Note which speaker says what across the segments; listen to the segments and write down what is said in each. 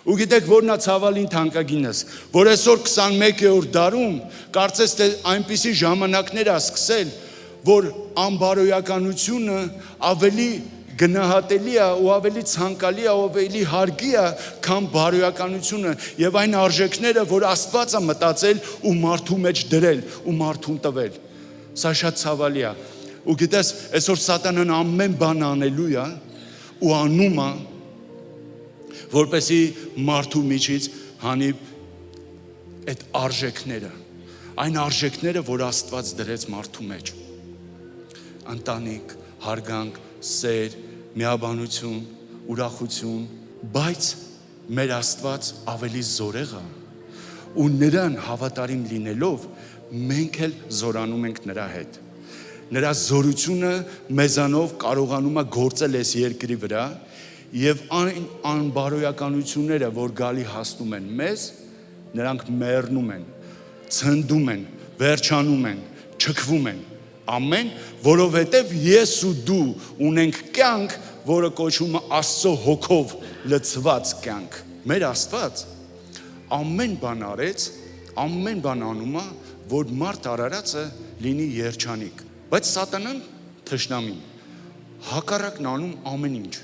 Speaker 1: Ու գիտեք որն է ցավալին թանկագինս, որ այսօր 21-րդ դարում կարծես թե այնպիսի ժամանակներ է սկսել, որ անբարոյականությունը ավելի գնահատելի է ու ավելի ցանկալի է, ավելի հարգի է, քան բարոյականությունը եւ այն արժեքները, որ Աստված է մտածել ու մարդու մեջ դրել ու մարդուն տվել։ Սա շատ ցավալի է։ Ու գիտես, այսօր սատանան ամեն բան անելու է ու անում է, որպեսի մարդու միջից հանի այդ արժեքները, այն արժեքները, որ Աստված դրեց մարդու մեջ։ Ընտանիք, հարգանք, սեր, միաբանություն, ուրախություն, բայց մեր Աստված ավելի զորեղ է ու նրան հավատարիմ լինելով մենք էլ զորանում ենք նրա հետ։ Նրա զորությունը մեզանով կարողանում է գործել այս երկրի վրա եւ այն անբարոյականությունները, որ գալի հասնում են մեզ, նրանք մեռնում են, ցնդում են, վերջանում են, չքվում են։ Ամեն, որովհետև ես ու դու ունենք կյանք, որը կոչվում է Աստծո հոգով լցված կյանք։ Մեր Աստված ամեն բան արեց, ամեն բան անում է, որ մարդ արարածը լինի երջանիկ։ Բայց սատանան թշնամին հակառակն անում ամեն ինչ,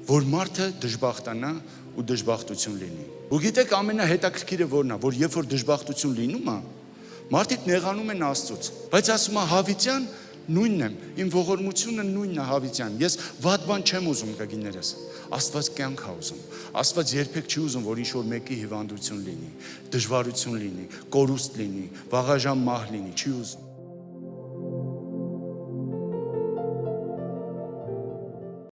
Speaker 1: որ մարդը դժբախտանա ու դժբախտություն լինի։ Ու գիտեք ամենահետաքրքիրը որն է, որ երբ որ դժբախտություն լինում է, մարդիկ նեղանում են Աստծուց, բայց ասում է Հավիտյան նույնն եմ, իմ ողորմությունը նույնն է Հավիտյան, ես վատ բան չեմ ուզում կգիներս, Աստված կյանք է ուզում, Աստված երբեք չի ուզում, որ ինչ-որ մեկի հիվանդություն լինի, դժվարություն լինի, կորուստ լինի, վաղաժամ մահ լինի, չի ուզում։